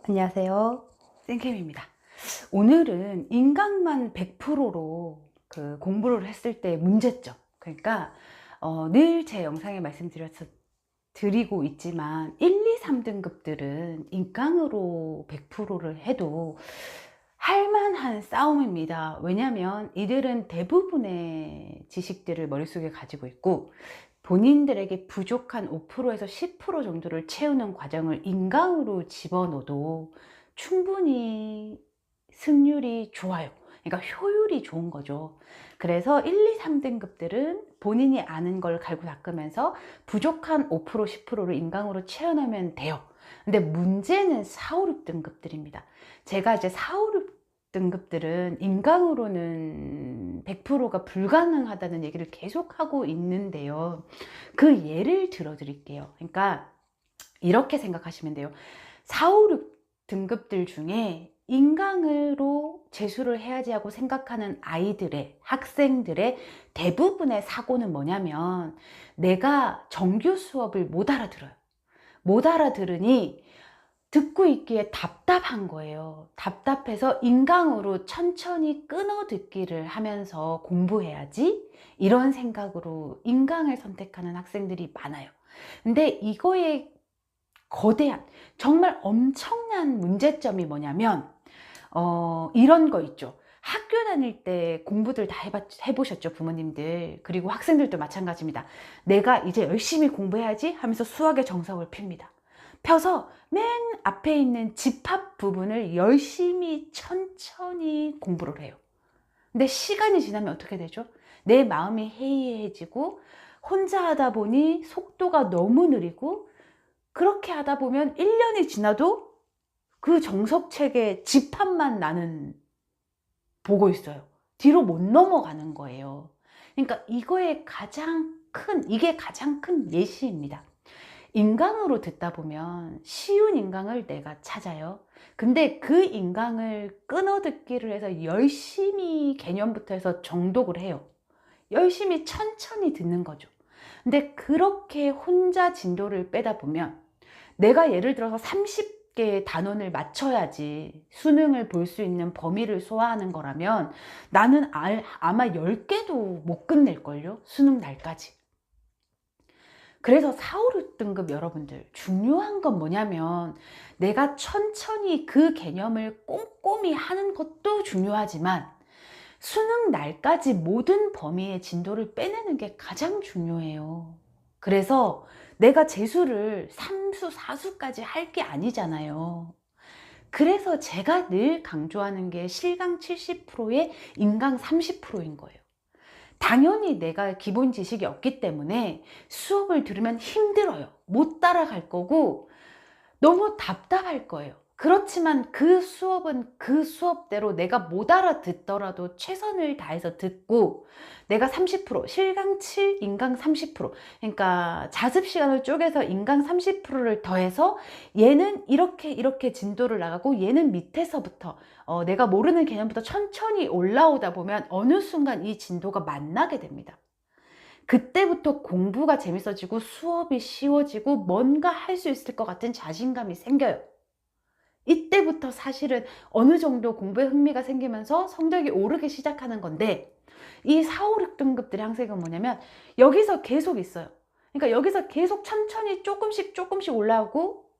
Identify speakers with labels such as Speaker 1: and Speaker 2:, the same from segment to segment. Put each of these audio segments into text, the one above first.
Speaker 1: 안녕하세요. 쌤캠입니다. 오늘은 인강만 100%로 공부를 했을 때 문제점. 그러니까 늘 제 영상에 드리고 있지만 1, 2, 3등급들은 인강으로 100%를 해도 할만한 싸움입니다. 왜냐하면 이들은 대부분의 지식들을 머릿속에 가지고 있고 본인들에게 부족한 5%에서 10% 정도를 채우는 과정을 인강으로 집어넣어도 충분히 승률이 좋아요. 그러니까 효율이 좋은 거죠. 그래서 1, 2, 3등급들은 본인이 아는 걸 갈고 닦으면서 부족한 5%, 10%를 인강으로 채워넣으면 돼요. 근데 문제는 4, 5, 6등급들입니다. 제가 이제 4, 5, 6등급들은 인강으로는 100%가 불가능하다는 얘기를 계속 하고 있는데요. 그 예를 들어 드릴게요. 그러니까 이렇게 생각하시면 돼요. 4, 5, 6등급들 중에 인강으로 재수를 해야지 하고 생각하는 학생들의 대부분의 사고는 뭐냐면 내가 정규 수업을 못 알아들어요. 못 알아들으니 듣고 있기에 답답한 거예요. 답답해서 인강으로 천천히 끊어 듣기를 하면서 공부해야지 이런 생각으로 인강을 선택하는 학생들이 많아요. 근데 이거에 거대한 정말 엄청난 문제점이 뭐냐면 이런 거 있죠. 학교 다닐 때 공부들 다 해보셨죠, 부모님들. 그리고 학생들도 마찬가지입니다. 내가 이제 열심히 공부해야지 하면서 수학의 정석을 핍니다. 펴서 맨 앞에 있는 집합 부분을 열심히 천천히 공부를 해요. 근데 시간이 지나면 어떻게 되죠? 내 마음이 해이해지고 혼자 하다 보니 속도가 너무 느리고 그렇게 하다 보면 1년이 지나도 그 정석책의 집합만 나는 보고 있어요. 뒤로 못 넘어가는 거예요. 그러니까 이게 가장 큰 예시입니다. 인강으로 듣다 보면 쉬운 인강을 내가 찾아요. 근데 그 인강을 끊어 듣기를 해서 열심히 개념부터 해서 정독을 해요. 열심히 천천히 듣는 거죠. 근데 그렇게 혼자 진도를 빼다 보면 내가 예를 들어서 30개의 단원을 맞춰야지 수능을 볼 수 있는 범위를 소화하는 거라면 나는 아마 10개도 못 끝낼걸요? 수능 날까지. 그래서 4, 5, 6등급 여러분들 중요한 건 뭐냐면 내가 천천히 그 개념을 꼼꼼히 하는 것도 중요하지만 수능 날까지 모든 범위의 진도를 빼내는 게 가장 중요해요. 그래서 내가 재수를 3수, 4수까지 할 게 아니잖아요. 그래서 제가 늘 강조하는 게 실강 70%에 인강 30%인 거예요. 당연히 내가 기본 지식이 없기 때문에 수업을 들으면 힘들어요. 못 따라갈 거고 너무 답답할 거예요. 그렇지만 그 수업은 그 수업대로 내가 못 알아듣더라도 최선을 다해서 듣고 내가 30%, 실강 7, 인강 30%, 그러니까 자습 시간을 쪼개서 인강 30%를 더해서 얘는 이렇게 진도를 나가고 얘는 밑에서부터 내가 모르는 개념부터 천천히 올라오다 보면 어느 순간 이 진도가 만나게 됩니다. 그때부터 공부가 재밌어지고 수업이 쉬워지고 뭔가 할 수 있을 것 같은 자신감이 생겨요. 이때부터 사실은 어느 정도 공부에 흥미가 생기면서 성적이 오르기 시작하는 건데 이 4, 5, 6등급들의 학생은 뭐냐면 여기서 계속 있어요. 그러니까 여기서 계속 천천히 조금씩 올라오고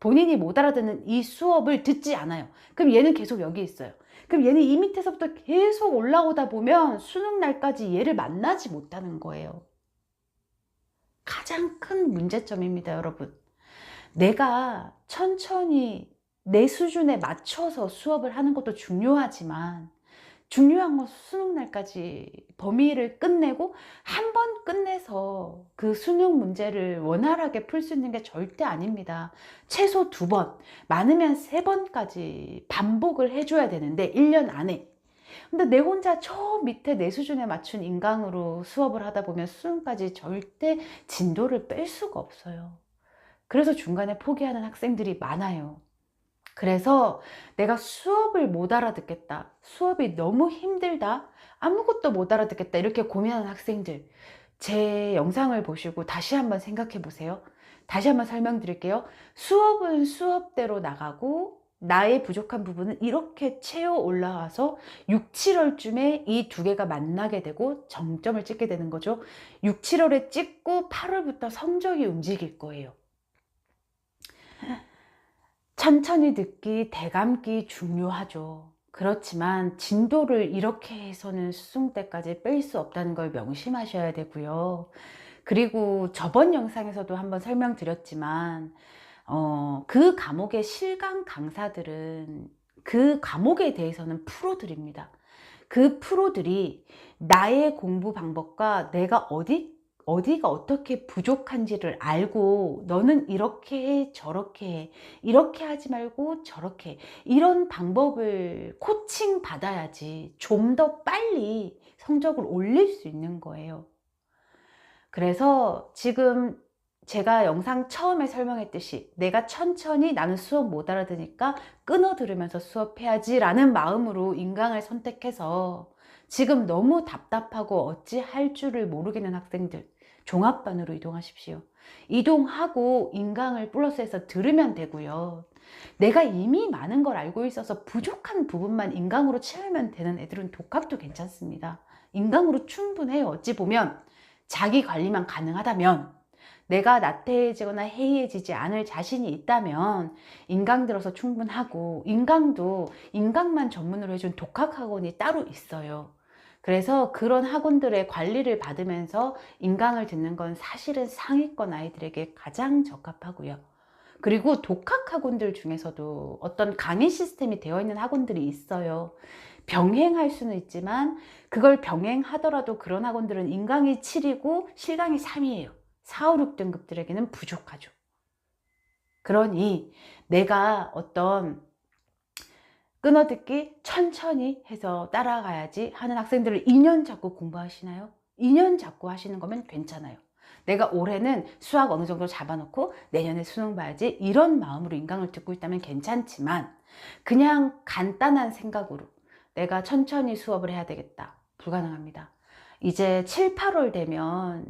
Speaker 1: 본인이 못 알아듣는 이 수업을 듣지 않아요. 그럼 얘는 계속 여기 있어요. 그럼 얘는 이 밑에서부터 계속 올라오다 보면 수능 날까지 얘를 만나지 못하는 거예요. 가장 큰 문제점입니다, 여러분. 내가 천천히 내 수준에 맞춰서 수업을 하는 것도 중요하지만 중요한 건 수능 날까지 범위를 끝내고 한 번 끝내서 그 수능 문제를 원활하게 풀 수 있는 게 절대 아닙니다. 최소 2번, 많으면 3번까지 반복을 해줘야 되는데 1년 안에. 근데 내 혼자 저 밑에 내 수준에 맞춘 인강으로 수업을 하다 보면 수능까지 절대 진도를 뺄 수가 없어요. 그래서 중간에 포기하는 학생들이 많아요. 그래서 내가 수업을 못 알아듣겠다, 수업이 너무 힘들다, 아무것도 못 알아듣겠다 이렇게 고민하는 학생들 제 영상을 보시고 다시 한번 생각해 보세요. 다시 한번 설명드릴게요. 수업은 수업대로 나가고 나의 부족한 부분은 이렇게 채워 올라와서 6, 7월쯤에 이 두 개가 만나게 되고 정점을 찍게 되는 거죠. 6, 7월에 찍고 8월부터 성적이 움직일 거예요. 천천히 듣기, 대감기 중요하죠. 그렇지만 진도를 이렇게 해서는 수능 때까지 뺄 수 없다는 걸 명심하셔야 되고요. 그리고 저번 영상에서도 한번 설명드렸지만 그 과목의 실강 강사들은 그 과목에 대해서는 프로들입니다. 그 프로들이 나의 공부 방법과 내가 어디가 어떻게 부족한지를 알고 너는 이렇게 해, 저렇게 해, 이렇게 하지 말고 저렇게 해. 이런 방법을 코칭 받아야지 좀 더 빨리 성적을 올릴 수 있는 거예요. 그래서 지금 제가 영상 처음에 설명했듯이 내가 천천히 나는 수업 못 알아듣으니까 끊어 들으면서 수업해야지 라는 마음으로 인강을 선택해서 지금 너무 답답하고 어찌 할 줄을 모르겠는 학생들 종합반으로 이동하십시오. 이동하고 인강을 플러스해서 들으면 되고요. 내가 이미 많은 걸 알고 있어서 부족한 부분만 인강으로 채우면 되는 애들은 독학도 괜찮습니다. 인강으로 충분해요. 어찌 보면 자기 관리만 가능하다면, 내가 나태해지거나 해이해지지 않을 자신이 있다면 인강 들어서 충분하고, 인강도 인강만 전문으로 해준 독학학원이 따로 있어요. 그래서 그런 학원들의 관리를 받으면서 인강을 듣는 건 사실은 상위권 아이들에게 가장 적합하고요. 그리고 독학학원들 중에서도 어떤 강의 시스템이 되어 있는 학원들이 있어요. 병행할 수는 있지만 그걸 병행하더라도 그런 학원들은 인강이 7이고 실강이 3이에요. 4, 5, 6등급들에게는 부족하죠. 그러니 내가 어떤 끊어듣기 천천히 해서 따라가야지 하는 학생들을 2년 잡고 공부하시나요? 2년 잡고 하시는 거면 괜찮아요. 내가 올해는 수학 어느 정도 잡아놓고 내년에 수능 봐야지 이런 마음으로 인강을 듣고 있다면 괜찮지만, 그냥 간단한 생각으로 내가 천천히 수업을 해야 되겠다, 불가능합니다. 이제 7, 8월 되면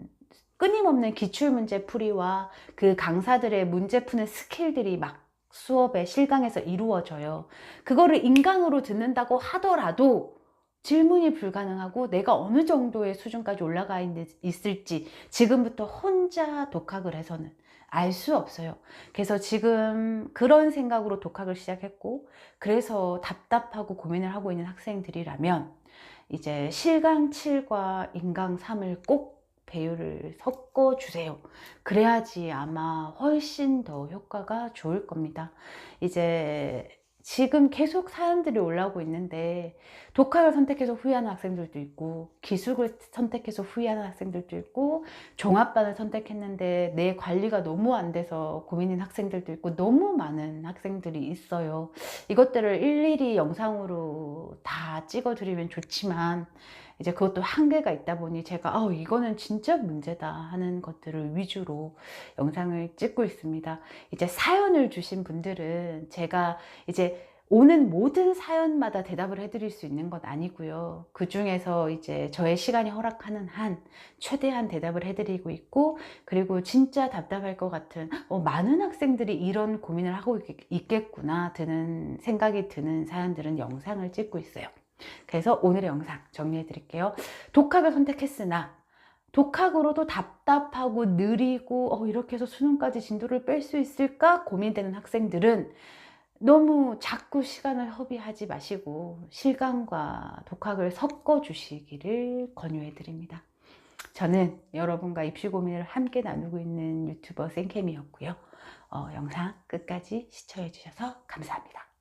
Speaker 1: 끊임없는 기출문제 풀이와 그 강사들의 문제 푸는 스킬들이 막 수업의 실강에서 이루어져요. 그거를 인강으로 듣는다고 하더라도 질문이 불가능하고 내가 어느 정도의 수준까지 올라가 있을지 지금부터 혼자 독학을 해서는 알 수 없어요. 그래서 지금 그런 생각으로 독학을 시작했고, 그래서 답답하고 고민을 하고 있는 학생들이라면 이제 실강 7과 인강 3을 꼭 배율을 섞어 주세요. 그래야지 아마 훨씬 더 효과가 좋을 겁니다. 이제 지금 계속 사연들이 올라오고 있는데, 독학을 선택해서 후회하는 학생들도 있고, 기숙을 선택해서 후회하는 학생들도 있고, 종합반을 선택했는데 내 관리가 너무 안 돼서 고민인 학생들도 있고, 너무 많은 학생들이 있어요. 이것들을 일일이 영상으로 다 찍어 드리면 좋지만 이제 그것도 한계가 있다 보니 제가 이거는 진짜 문제다 하는 것들을 위주로 영상을 찍고 있습니다. 이제 사연을 주신 분들은 제가 이제 오는 모든 사연마다 대답을 해드릴 수 있는 건 아니고요. 그 중에서 이제 저의 시간이 허락하는 한 최대한 대답을 해드리고 있고, 그리고 진짜 답답할 것 같은 많은 학생들이 이런 고민을 하고 있겠구나 드는 생각이 드는 사연들은 영상을 찍고 있어요. 그래서 오늘의 영상 정리해 드릴게요. 독학을 선택했으나 독학으로도 답답하고 느리고 이렇게 해서 수능까지 진도를 뺄 수 있을까 고민되는 학생들은 너무 자꾸 시간을 허비하지 마시고 실강과 독학을 섞어 주시기를 권유해 드립니다. 저는 여러분과 입시 고민을 함께 나누고 있는 유튜버 생캠이었고요. 영상 끝까지 시청해 주셔서 감사합니다.